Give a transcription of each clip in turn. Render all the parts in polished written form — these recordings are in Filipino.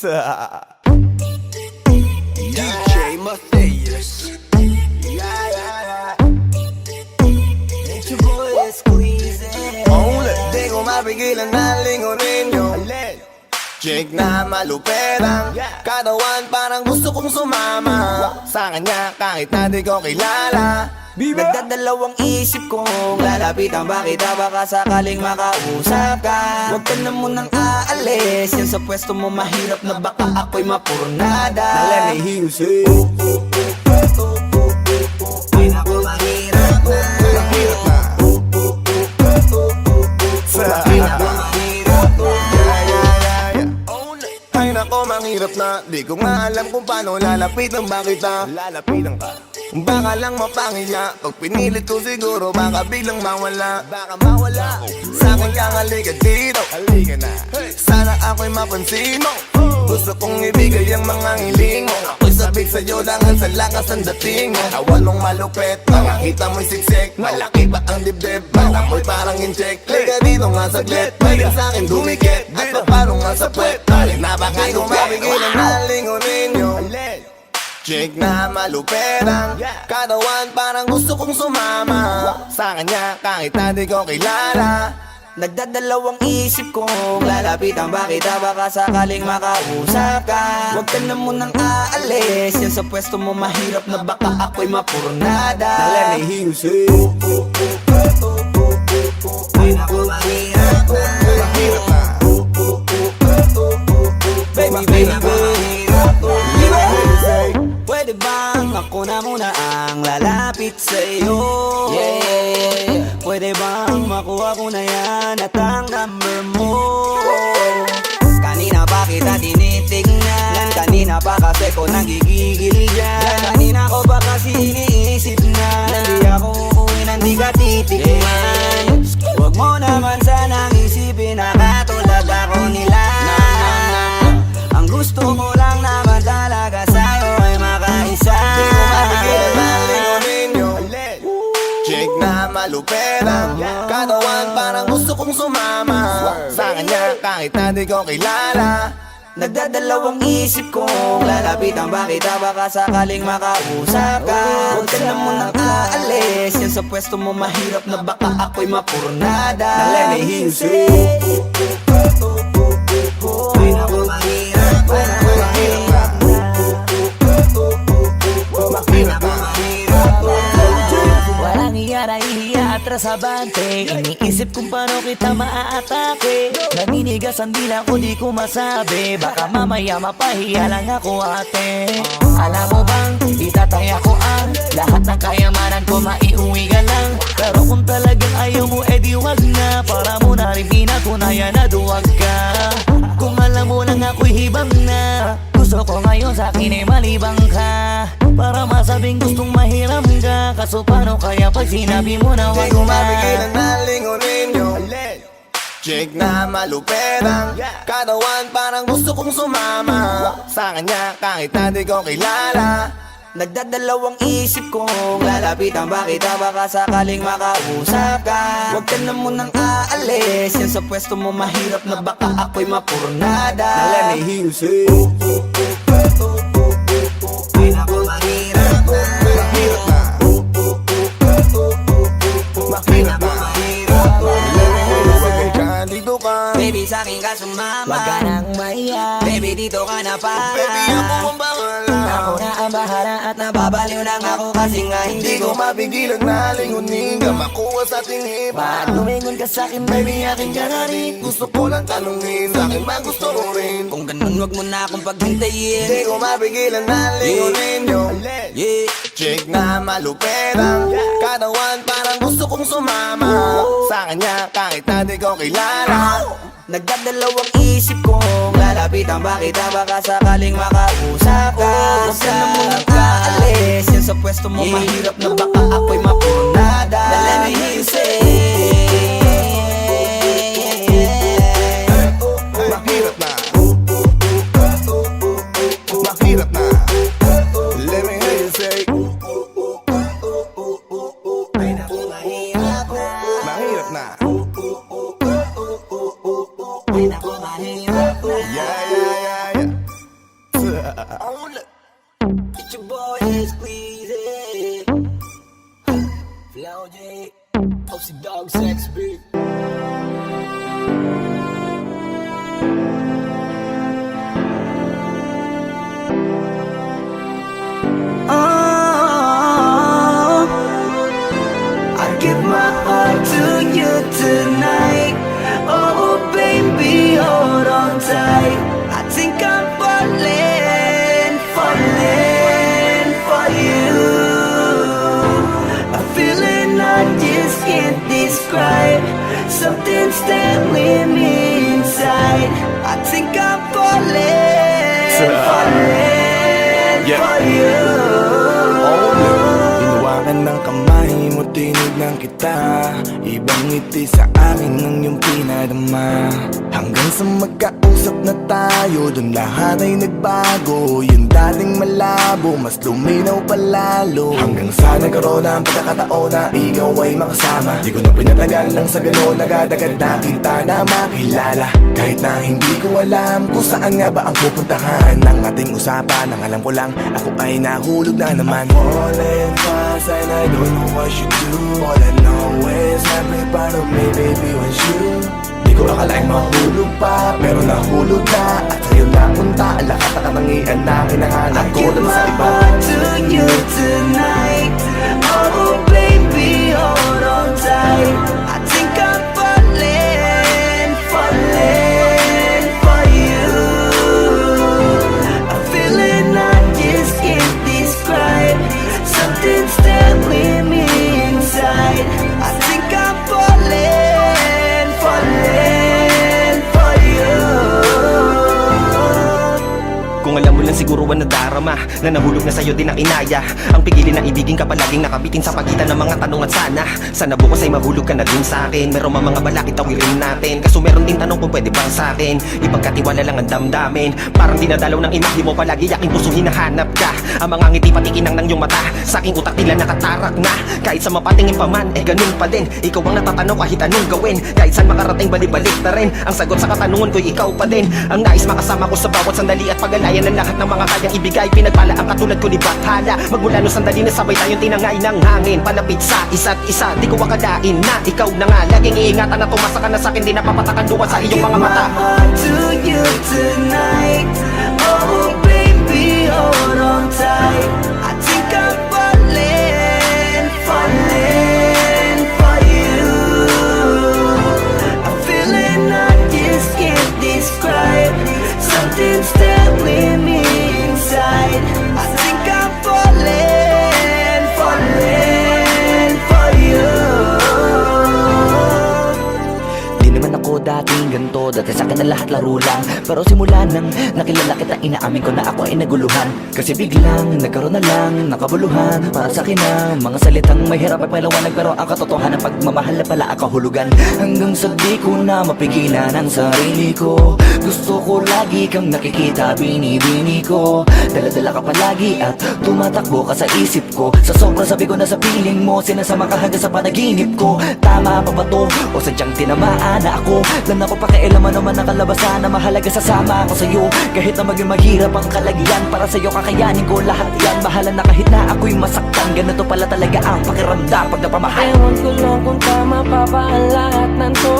DJ Matthias. It's your boy Squeeze. Di ko mapigilan na lingunin yung chick na maluperang katawan, parang gusto kong sumama sa kanya kahit na di ko kilala. Nagdadalawang isip kong lalapitan ba kita, baka sakaling makausap ka. Huwag ka na munang aalis, yan sa pwesto mo mahirap na baka ako'y mapurnada. Nalanihiusay ay naku, mahirap na. Mahirap na. Ay nako, mahirap na. Di ko nga alam kung paano lalapitan ba kita. Lalapitan ka, baka lang mapangiya. Pag pinilit ko siguro baka biglang mawala. Baka mawala. Sa akin kang halika dito. Halika na. Sana ako'y mapansin mo. Gusto kong ibigay ang mga hiling mo. Ako'y sabik sa'yo dahil sa lakas ng dating mo. Awan mong malupet, makakita mo'y siksik. Malaki ba ang dibdib? Baka mo'y parang incheck. Halika dito nga saglit, pwede sa'kin dumikit. At paano nga sa puwet, na baka di ko mapigilan na lingunin yung chick na maluperang katawan, parang gusto kong sumama sa kanya kahit na di ko kilala. Nagdadalawang isip kong lalapitan ba kita, baka sakaling makausap ka. Huwag ka na munang aalis, yan sa pwesto mo mahirap na baka ako'y mapurnada. Nalanihiusay ay naku, mahirap na. Mahirap na. Baby, baby, pwede bang ako na muna ang lalapit sa'yo? Yeah. Pwede bang makuha ko na yan at ang number mo? Kanina pa kita tinitignan, kanina pa kasi ko nagigigil dyan. Kanina ko pa kasi iniisip na hindi ako uuwi nang di ka titigman. Huwag mo naman sanang isipin na katulad ako nila. Ang gusto ko lang naman talaga sa'yo ay makaisa. Di ko mapigilan na lingunin yung chick na maluperang katawan, parang gusto kong sumama sa kanya kahit na di ko kilala. Nagdadalawang isip kong lalapitan ba kita, baka sakaling makausap ka. Huwag ka na munang aalis, yan sa pwesto mo mahirap na baka ako'y mapurnada. Nalanihiusay ay naku, mahirap na. Mahirap na. Mahirap na. Walang iya na ihiya atras abante. Iniisip kung paano kita maaatake. Naninigas ang dila ko, di ko masabi. Baka mamaya mapahiya lang ako, ate. Alam mo bang, itataya ko ang lahat ng kayamanan ko, maiuwi ka lang. Pero kung talagang ayaw mo, edi wag na. Para mo na rin pinatunayan na duwag ka. Kung alam mo lang ako'y hibang na, gusto ko ngayon sa akin ay malibang ka. Para masabing gustong mahiram ka. Kaso paano kaya pag sinabi mo na wag di ko na? mapigilan na lingunin yung chick na maluperang katawan, parang gusto kong sumama sa kanya kahit na di ko kilala. Nagdadalawang isip kong lalapitan ba kita, baka sakaling makausap ka. Huwag ka na munang aalis, yan sa pwesto mo mahirap na baka ako'y mapurnada. Nalanihiusay ay naku, mahirap na. Mahirap na. Mahirap na. Dito ka, baby, sa'kin ka sumama. Wag ka nang maiya, baby, dito ka na para. Baby, ako ang bahala. ako na ang bahala at Nababaliw lang ako kasi nga hindi ko mapigilan na lingunin ka, makuha sa tingin. Ba't lumingon ka sa'kin, Baby, akin ka na rin. Gusto ko lang tanungin, sa'kin ba gusto mo rin? kung ganun wag mo na akong paghintayin. Di ko mapigilan na lingunin yung chick na maluperang katawan, parang gusto kong sumama sa kanya kahit na di ko kilala. Nagdadalawang isip kong lalapitan ba kita, baka sakaling makausap ka. Huwag ka na munang aalis, yan sa pwesto mo mahirap na baka ako'y mapurnada. Nalanihiusay mahirap na. Mahirap na. Let me hear you say ay naku, mahirap na. Mahirap na. Ay naku, mahirap na. Yeah, yeah, yeah, yeah. It's your boy Squeezy, Flow J, Posey Dog Sex Beat. I give my heart to you tonight. Oh baby, hold on tight. I think I'm falling for you. A feeling I just can't describe. Something's stabbing me inside. I think I'm falling for you. Hinawakan ng kamay mo, tinignan kita. Ibang ngiti sa akin ng iyong pinadama. Hanggang sa magkausap na tayo, dun lahat ay nagbago. Yung dating malabo, mas luminaw palalo. Hanggang sa nagkaroon ng pagkakataon na ikaw ay makasama. Di ko na pinatagal lang sa gano'n, agad-agad na kita na makilala. Kahit na hindi ko alam kung saan nga ba ang pupuntahan ng ating usapan. Ang alam ko lang, ako ay nahulog na naman. Falling fast and I don't know what you do. All I know is every part of me, baby, was you. Di ko akalaing mahulog pa, pero nahulog na. At sa'yo napunta, ang lahat na katangian na kinahanap ko dun sa iba. I give my heart to you tonight. Oh baby, hold on tight. I think I'm falling for you. A feeling I just can't describe. Something's stabbing me inside. I think I'm falling for you. Kung alam mo lang siguro ang nadarama na nahulog na sa'yo din ang inaya. Ang pigilin na ibigin ka palaging nakabitin sa pagitan ng mga tanong at sana bukas ay mahulog ka na din sa'kin. Meron mga balakid tawirin natin, kaso meron din tanong kung pwede bang sa'kin. Ipagkatiwala lang ang damdamin, parang dinadalaw ng imahe mo. Palagi aking puso hinahanap ka. Ang mga ngiti patikinang ng iyong mata, sa aking utak tila nakatarak na. Kahit sa mapatingin pa man, ganun pa din. Ikaw ang natatanaw kahit anong gawin. Kahit saan makarating balibalik na rin. Ang sagot sa katanungan ko'y ikaw pa din. Ang nais makasama ko sa bawat sandali at pag-alayan ng lahat ng mga kayang ibigay. Pinagpala ang katulad ko ni Bathala. Magmula no sandali na sabay tayong tinangay ng hangin. Palapit sa isa't isa, di ko akalain na ikaw na nga. Laging iingatan na tumasa ka na sa'kin, di napapatakan duwan sa iyong mga mata. I give my heart to you tonight. Oh baby, hold on tight. I think I'm falling for you. A feeling I just can't describe. Something's stabbing me inside. I think I'm falling for you. Di naman ako dating ganito, dati sa'kin na lahat laro lang. Pero simula nang nakilala kita, inaamin ko na ako ay naguluhan. Kasi biglang nagkaroon na lang nakabuluhan. Para sa'kin ang mga salitang may hirap ay paliwanag, pero ang katotohanan pagmamahal na pala ang kahulugan. Hanggang sa di ko na mapigilan ang sarili ko. Gusto ko lagi kang nakikita, binibini ko. Dala-dala ka palagi at tumatakbo ka sa isip ko. Sa sobrang sabi ko na sa piling mo, sinasama ka hanggang sa panaginip ko. Tama pa ba to? O sadyang tinamaan na ako? Lan ako pakialaman naman ang kalabasan na mahalaga, sasama ako sa'yo. Kahit na maging mahirap ang kalagyan, para sa'yo kakayanin ko lahat yan. Bahala na kahit na ako'y masaktan, ganito pala talaga ang pakiramdam pag napamahal. Ewan ko lang kung tama pa ba ang lahat ng to.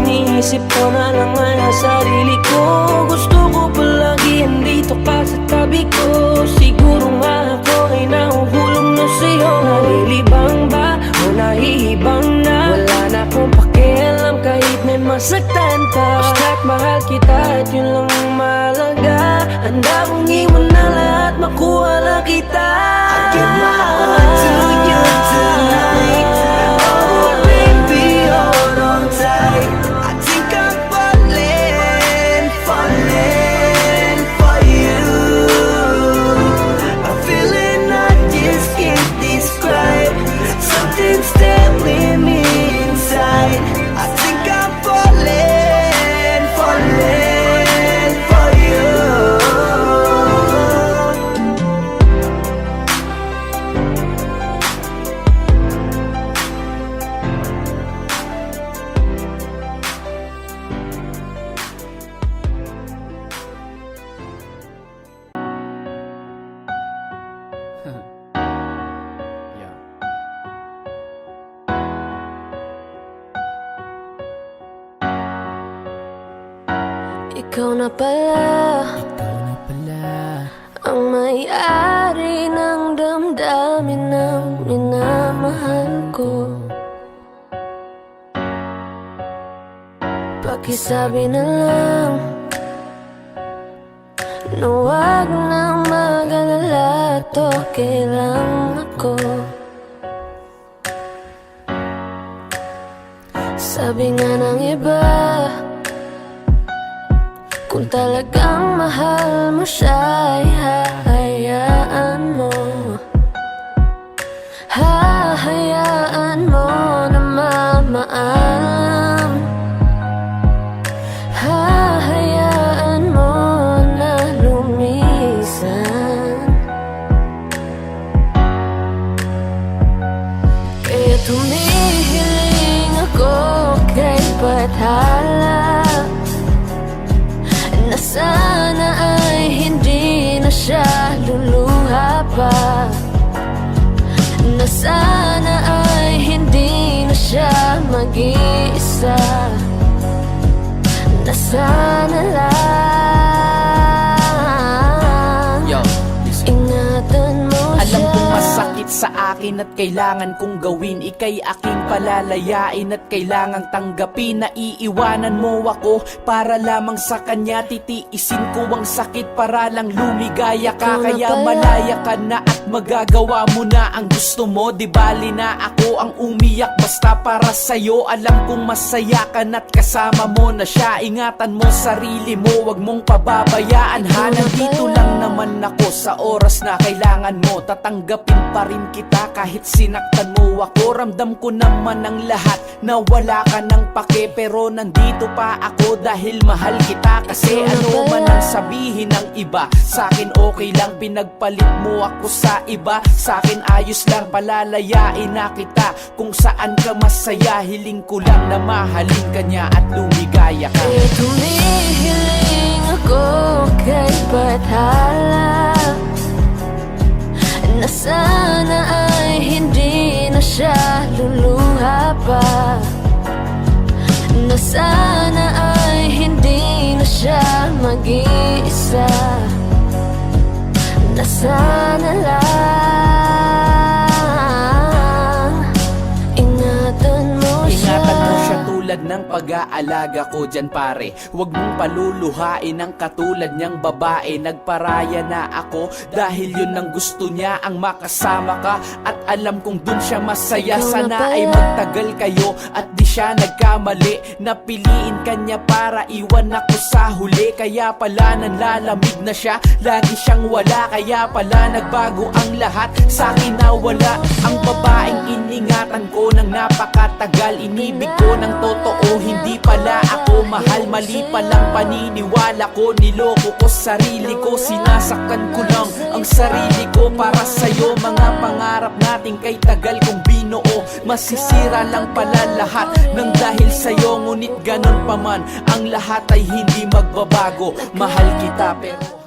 Iniisip ko na lang ang sarili ko. Gusto ko palagi andito ka sa tabi ko. Siguro nga ako ay nahuhulog na sa'yo. Nalilibang ba o nahihibang na? Wala na akong pakialam kahit may masaktan ka. Basta't mahal kita at yun lang ang mahalaga. Handa kong iwan na lahat, makuha lang kita. I give my heart to you tonight. Oh baby, hold on tight. I think I'm falling for you. A feeling I just can't describe. Something's stabbing me inside. I think I'm falling for you. Ikaw na pala ang may-ari ng damdamin ng minamahal ko. Pakisabi na lang na huwag nang mag-alala, to okay lang ako. Sabi nga ng iba, kung talagang mahal mo siya, ay hahayaan mo. Hahayaan mo na mamaalam. Hahayaan mo na lumisan. Kaya tumihiling ako kay Bathala na sana ay hindi na siya luluha pa, na sana ay hindi na siya mag-iisa, na sana lang ingatan mo siya. Alam kong masakit sa akin at kailangan kong gawin. Ika'y aking palalayain at kailangang tanggapin. Naiiwanan mo ako para lamang sa kanya. Titiisin ko ang sakit para lang lumigaya ka. Kaya malaya ka na at magagawa mo na ang gusto mo. Di bali na ako ang umiyak basta para sa'yo. Alam kong masaya ka na't kasama mo na siya. Ingatan mo sarili mo, wag mong pababayaan ha. Nandito lang naman ako sa oras na kailangan mo. Tatanggapin pa rin kita kahit sinaktan mo ako. Ramdam ko naman ang lahat na wala ka ng pake, pero nandito pa ako dahil mahal kita. Kasi ano man ang sabihin ng iba, sa'kin okay lang. Pinagpalit mo ako sa iba, sa'kin ayos lang. Palalayain na kita kung saan ka masaya. Hiling ko lang na mahalin ka niya at lumigaya ka. Kaya tumihiling ako kay Bathala na sana ay hindi na siya luluha pa, na sana ay hindi na siya mag-iisa, na sana lang ingatan mo siya. Ingatan mo siya tulad ng pag-aalaga ko dyan pare. Huwag mong paluluhain ang katulad niyang babae. Nagparaya na ako dahil yun ang gusto niya, ang makasama ka. At alam kong dun siya masaya. Sana ay magtagal kayo at di siya nagkamali. Napiliin ka niya para iwan ako sa huli. Kaya pala nanlalamig na siya, lagi siyang wala. Kaya pala nagbago ang lahat, sa'kin na wala. Ang babaeng iningatan ko ng napakatagal. Inibig ko ng totoo, hindi pala ako mahal. Mali palang paniniwala ko, niloko ko sarili ko. Sinasaktan ko lang ang sarili ko para sa'yo. Mga pangarap natin kay tagal kong binuo, masisira lang pala lahat ng dahil sa'yo. Ngunit ganun pa man, ang lahat ay hindi magbabago. Mahal kita pero